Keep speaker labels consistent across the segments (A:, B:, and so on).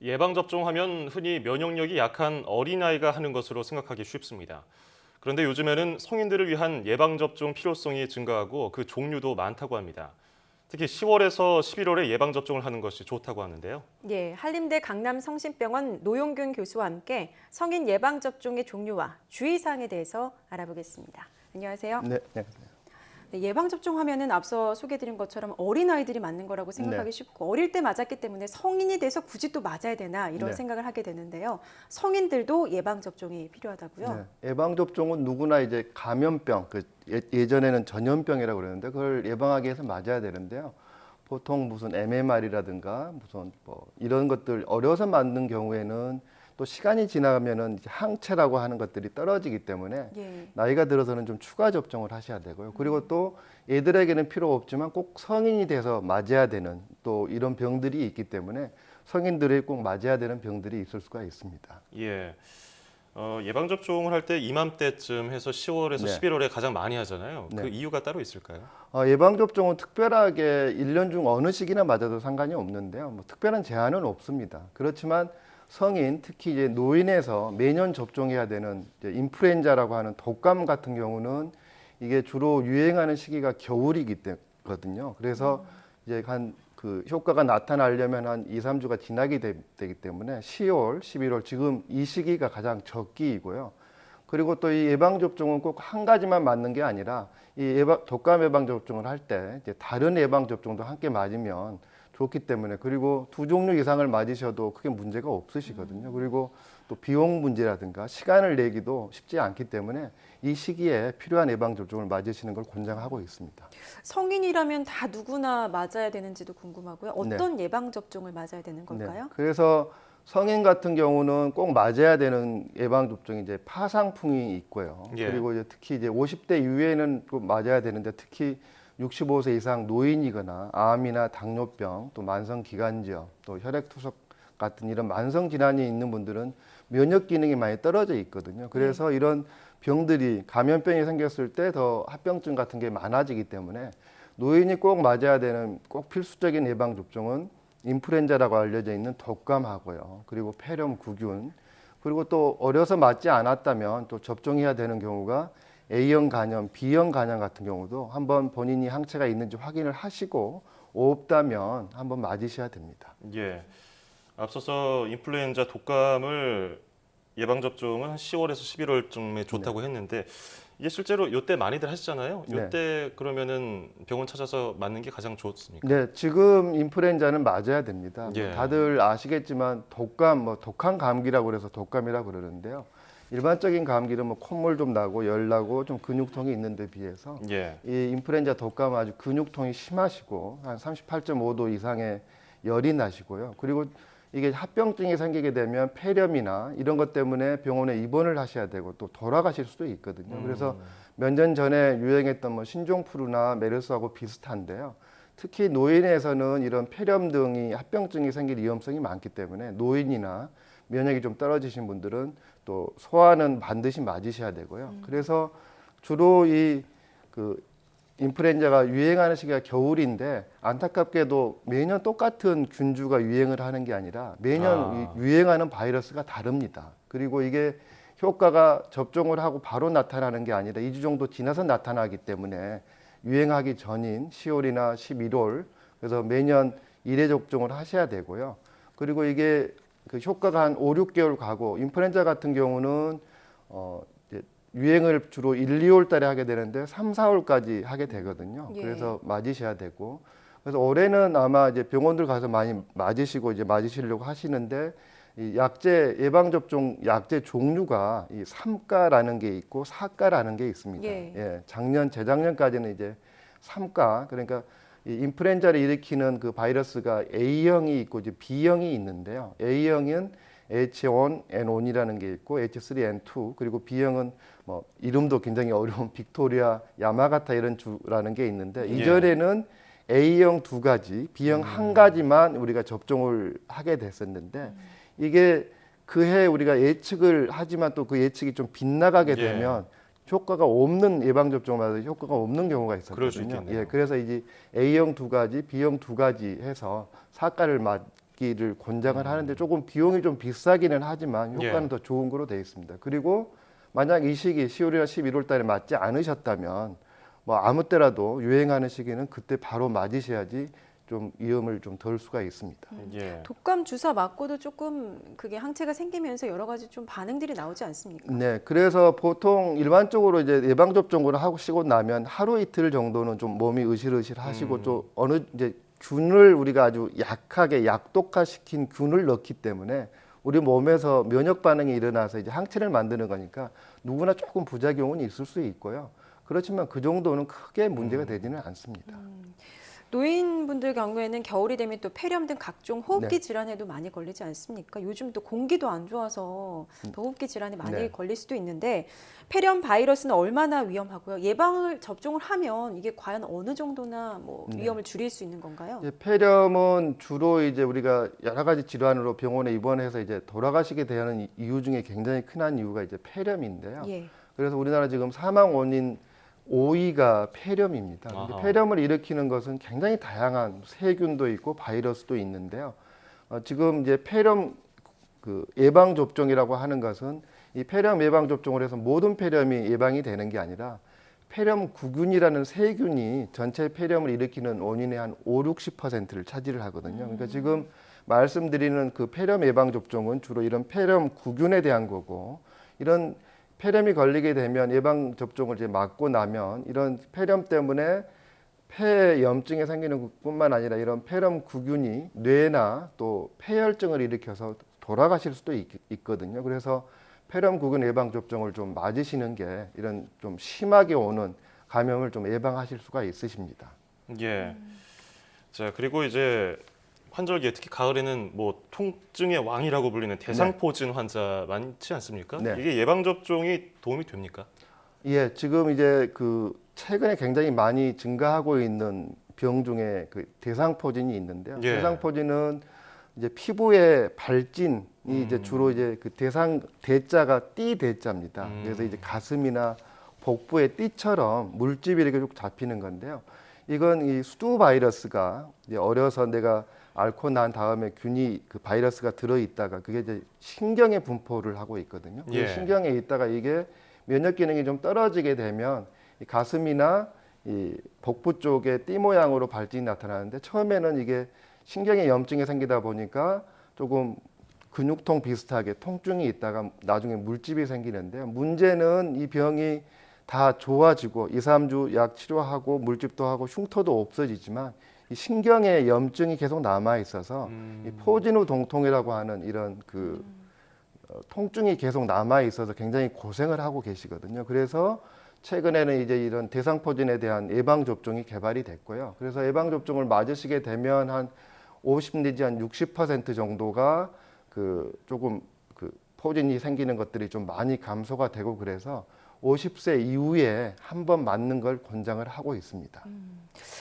A: 예방접종하면 흔히 면역력이 약한 어린아이가 하는 것으로 생각하기 쉽습니다. 그런데 요즘에는 성인들을 위한 예방접종 필요성이 증가하고 그 종류도 많다고 합니다. 특히 10월에서 11월에 예방접종을 하는 것이 좋다고 하는데요.
B: 예, 한림대 강남성심병원 노용균 교수와 함께 성인 예방접종의 종류와 주의사항에 대해서 알아보겠습니다. 안녕하세요.
C: 네,
B: 네, 예방접종하면은 앞서 소개해드린 것처럼 어린아이들이 맞는 거라고 생각하기
C: 네.
B: 쉽고 어릴 때 맞았기 때문에 성인이 돼서 굳이 또 맞아야 되나 이런
C: 네.
B: 생각을 하게 되는데요. 성인들도 예방접종이 필요하다고요?
C: 네. 예방접종은 누구나 이제 감염병, 예전에는 전염병이라고 그러는데 그걸 예방하기 위해서 맞아야 되는데요. 보통 무슨 MMR이라든가 무슨 뭐 이런 것들 어려서 맞는 경우에는 또 시간이 지나면은 이제 항체라고 하는 것들이 떨어지기 때문에
B: 예.
C: 나이가 들어서는 좀 추가 접종을 하셔야 되고요. 그리고 또 애들에게는 필요 없지만 꼭 성인이 돼서 맞아야 되는 또 이런 병들이 있기 때문에 성인들이 꼭 맞아야 되는 병들이 있을 수가 있습니다.
A: 예, 예방접종을 할 때 이맘때쯤 해서 10월에서
C: 네.
A: 11월에 가장 많이 하잖아요. 그
C: 네.
A: 이유가 따로 있을까요?
C: 예방접종은 특별하게 1년 중 어느 시기나 맞아도 상관이 없는데요. 뭐 특별한 제한은 없습니다. 그렇지만 성인, 특히 이제 노인에서 매년 접종해야 되는 이제 인플루엔자라고 하는 독감 같은 경우는 이게 주로 유행하는 시기가 겨울이기 때거든요. 그래서 이제 그 효과가 나타나려면 한 2, 3주가 지나게 되기 때문에 10월, 11월 지금 이 시기가 가장 적기이고요. 그리고 또 이 예방접종은 꼭 한 가지만 맞는 게 아니라 이 독감 예방접종을 할 때 이제 다른 예방접종도 함께 맞으면 좋기 때문에 그리고 두 종류 이상을 맞으셔도 크게 문제가 없으시거든요. 그리고 또 비용 문제라든가 시간을 내기도 쉽지 않기 때문에 이 시기에 필요한 예방접종을 맞으시는 걸 권장하고 있습니다.
B: 성인이라면 다 누구나 맞아야 되는지도 궁금하고요.
C: 네.
B: 어떤 예방접종을 맞아야 되는
C: 네.
B: 걸까요?
C: 그래서 성인 같은 경우는 꼭 맞아야 되는 예방접종이 이제 파상풍이 있고요.
A: 예.
C: 그리고 이제 특히 이제 50대 이후에는 꼭 맞아야 되는데 특히 65세 이상 노인이거나 암이나 당뇨병, 또 만성기관지염, 또 혈액투석 같은 이런 만성 질환이 있는 분들은 면역 기능이 많이 떨어져 있거든요. 그래서 이런 병들이 감염병이 생겼을 때 더 합병증 같은 게 많아지기 때문에 노인이 꼭 맞아야 되는 꼭 필수적인 예방 접종은 인플루엔자라고 알려져 있는 독감하고요. 그리고 폐렴, 구균, 그리고 또 어려서 맞지 않았다면 또 접종해야 되는 경우가 A형 간염, B형 간염 같은 경우도 한번 본인이 항체가 있는지 확인을 하시고 없다면 한번 맞으셔야 됩니다.
A: 예, 앞서서 인플루엔자 독감을 예방접종은 10월에서 11월쯤에 좋다고 했는데 이게 실제로 이때 많이들 하시잖아요.
C: 네.
A: 이때 그러면은 병원 찾아서 맞는 게 가장 좋습니까?
C: 네, 지금 인플루엔자는 맞아야 됩니다. 뭐
A: 예.
C: 다들 아시겠지만 독감, 뭐 독한 감기라고 그래서 독감이라고 그러는데요. 일반적인 감기는 뭐 콧물 좀 나고 열 나고 좀 근육통이 있는데 비해서
A: 예.
C: 이 인플루엔자 독감은 아주 근육통이 심하시고 한 38.5도 이상의 열이 나시고요. 그리고 이게 합병증이 생기게 되면 폐렴이나 이런 것 때문에 병원에 입원을 하셔야 되고 또 돌아가실 수도 있거든요. 그래서 몇 년 전에 유행했던 뭐 신종플루나 메르스하고 비슷한데요. 특히 노인에서는 이런 폐렴 등이 합병증이 생길 위험성이 많기 때문에 노인이나 면역이 좀 떨어지신 분들은 또 소아는 반드시 맞으셔야 되고요. 그래서 주로 그 인플루엔자가 유행하는 시기가 겨울인데 안타깝게도 매년 똑같은 균주가 유행을 하는 게 아니라 매년 유행하는 바이러스가 다릅니다. 그리고 이게 효과가 접종을 하고 바로 나타나는 게 아니라 2주 정도 지나서 나타나기 때문에 유행하기 전인 10월이나 11월 그래서 매년 1회 접종을 하셔야 되고요. 그리고 이게 그 효과가 한 5, 6개월 가고 인플루엔자 같은 경우는 이제 유행을 주로 1, 2월 달에 하게 되는데 3, 4월까지 하게 되거든요.
B: 예.
C: 그래서 맞으셔야 되고 그래서 올해는 아마 이제 병원들 가서 많이 맞으시고 이제 맞으시려고 하시는데 이 약제 예방 접종 약제 종류가 이 3가라는 게 있고 4가라는 게 있습니다.
B: 예.
C: 재작년까지는 이제 3가 그러니까 이 인플루엔자를 일으키는 그 바이러스가 A형이 있고 이제 B형이 있는데요. A형은 H1N1이라는 게 있고 H3N2 그리고 B형은 뭐 이름도 굉장히 어려운 빅토리아, 야마가타 이런 주라는 게 있는데 이전에는 A형 2가지, B형 1가지만 우리가 접종을 하게 됐었는데 이게 그해 우리가 예측을 하지만 또 그 예측이 좀 빗나가게 되면 효과가 없는 예방접종을 받아서 효과가 없는 경우가
A: 그럴 수
C: 있었거든요.
A: 있겠네요.
C: 그래서 이제 A형 2가지, B형 2가지 해서 4가를 맞기를 권장을 하는데 조금 비용이 좀 비싸기는 하지만 효과는
A: 예.
C: 더 좋은 거로 되어 있습니다. 그리고 만약 이 시기 10월이나 11월 달에 맞지 않으셨다면 뭐 아무 때라도 유행하는 시기는 그때 바로 맞으셔야지 좀 위험을 좀 덜 수가 있습니다.
A: 예.
B: 독감 주사 맞고도 조금 그게 항체가 생기면서 여러 가지 좀 반응들이 나오지 않습니까?
C: 네, 그래서 보통 일반적으로 이제 예방 접종을 하시고 나면 하루 이틀 정도는 좀 몸이 으실으실하시고 좀 어느 이제 균을 우리가 아주 약하게 약독화시킨 균을 넣기 때문에 우리 몸에서 면역 반응이 일어나서 이제 항체를 만드는 거니까 누구나 조금 부작용은 있을 수 있고요. 그렇지만 그 정도는 크게 문제가 되지는 않습니다.
B: 노인분들 경우에는 겨울이 되면 또 폐렴 등 각종 호흡기
C: 네.
B: 질환에도 많이 걸리지 않습니까? 요즘 또 공기도 안 좋아서 더 호흡기 질환에 많이
C: 네.
B: 걸릴 수도 있는데 폐렴 바이러스는 얼마나 위험하고요? 예방을 접종을 하면 이게 과연 어느 정도나 뭐 위험을 줄일 수 있는 건가요?
C: 이제 폐렴은 주로 이제 우리가 여러 가지 질환으로 병원에 입원해서 이제 돌아가시게 되는 이유 중에 굉장히 큰 한 이유가 이제 폐렴인데요.
B: 예.
C: 그래서 우리나라 지금 사망 원인 5위가 폐렴입니다. 근데
A: 아하.
C: 폐렴을 일으키는 것은 굉장히 다양한 세균도 있고 바이러스도 있는데요. 지금 이제 폐렴 그 예방 접종이라고 하는 것은 이 폐렴 예방 접종을 해서 모든 폐렴이 예방이 되는 게 아니라 폐렴 구균이라는 세균이 전체 폐렴을 일으키는 원인의 한 5, 60%를 차지를 하거든요. 그러니까 지금 말씀드리는 그 폐렴 예방 접종은 주로 이런 폐렴 구균에 대한 거고 이런 폐렴이 걸리게 되면 예방 접종을 이제 맞고 나면 이런 폐렴 때문에 폐염증이 생기는 것뿐만 아니라 이런 폐렴 구균이 뇌나 또 폐혈증을 일으켜서 돌아가실 수도 있거든요. 그래서 폐렴 구균 예방 접종을 좀 맞으시는 게 이런 좀 심하게 오는 감염을 좀 예방하실 수가 있으십니다.
A: 예. 자, 그리고 이제 환절기에 특히 가을에는 뭐 통증의 왕이라고 불리는 대상포진 환자 많지 않습니까?
C: 네.
A: 이게 예방 접종이 도움이 됩니까?
C: 예, 지금 이제 그 최근에 굉장히 많이 증가하고 있는 병 중에 그 대상포진이 있는데요.
A: 예.
C: 대상포진은 이제 피부의 발진이 이제 주로 이제 그 대자가 띠 대자입니다. 그래서 이제 가슴이나 복부의 띠처럼 물집이 이렇게 쭉 잡히는 건데요. 이건 이 수두 바이러스가 이제 어려서 내가 앓고 난 다음에 균이 그 바이러스가 들어 있다가 그게 이제 신경에 분포를 하고 있거든요. 그
A: 예.
C: 신경에 있다가 이게 면역 기능이 좀 떨어지게 되면 이 가슴이나 이 복부 쪽에 띠 모양으로 발진이 나타나는데 처음에는 이게 신경에 염증이 생기다 보니까 조금 근육통 비슷하게 통증이 있다가 나중에 물집이 생기는데요. 문제는 이 병이 다 좋아지고 2, 3주 약 치료하고 물집도 하고 흉터도 없어지지만 이 신경에 염증이 계속 남아 있어서 이 포진후 동통이라고 하는 이런 그 통증이 계속 남아 있어서 굉장히 고생을 하고 계시거든요. 그래서 최근에는 이제 이런 대상포진에 대한 예방 접종이 개발이 됐고요. 그래서 예방 접종을 맞으시게 되면 한 50 내지 한 60% 정도가 그 조금 그 포진이 생기는 것들이 좀 많이 감소가 되고 그래서 50세 이후에 한 번 맞는 걸 권장을 하고 있습니다.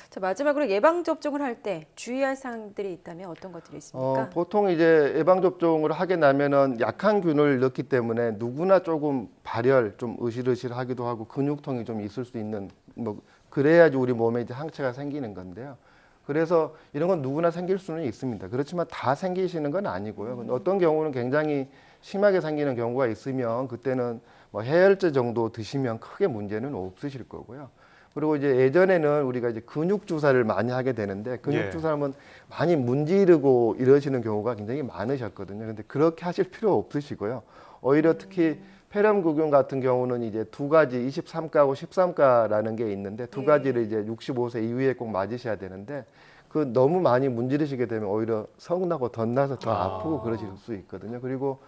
B: 자, 마지막으로 예방 접종을 할 때 주의할 사항들이 있다면 어떤 것들이 있습니까?
C: 보통 이제 예방 접종을 하게 나면은 약한 균을 넣기 때문에 누구나 조금 발열, 좀 으실으실하기도 하고 근육통이 좀 있을 수 있는 뭐 그래야지 우리 몸에 이제 항체가 생기는 건데요. 그래서 이런 건 누구나 생길 수는 있습니다. 그렇지만 다 생기시는 건 아니고요. 어떤 경우는 굉장히 심하게 생기는 경우가 있으면 그때는 뭐 해열제 정도 드시면 크게 문제는 없으실 거고요. 그리고 이제 예전에는 우리가 이제 근육 주사를 많이 하게 되는데 근육
A: 예.
C: 주사하면 많이 문지르고 이러시는 경우가 굉장히 많으셨거든요. 근데 그렇게 하실 필요 없으시고요. 오히려 특히 폐렴구균 같은 경우는 이제 두 가지 23가하고 13가라는 게 있는데 두 가지를 이제 65세 이후에 꼭 맞으셔야 되는데 그 너무 많이 문지르시게 되면 오히려 성나고 덧나서 더 아프고 그러실 수 있거든요. 그리고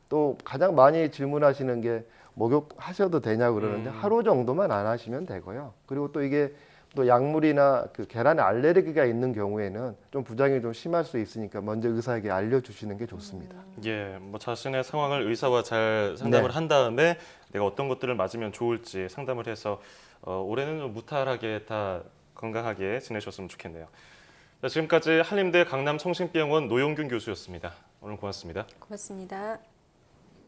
C: 또 가장 많이 질문하시는 게 목욕하셔도 되냐고 그러는데 하루 정도만 안 하시면 되고요. 그리고 또 이게 또 약물이나 그 계란에 알레르기가 있는 경우에는 좀 부작용이 좀 심할 수 있으니까 먼저 의사에게 알려주시는 게 좋습니다.
A: 예, 뭐 자신의 상황을 의사와 잘 상담을
C: 네.
A: 한 다음에 내가 어떤 것들을 맞으면 좋을지 상담을 해서 올해는 좀 무탈하게 다 건강하게 지내셨으면 좋겠네요. 자, 지금까지 한림대 강남성심병원 노용균 교수였습니다. 오늘 고맙습니다.
B: 고맙습니다.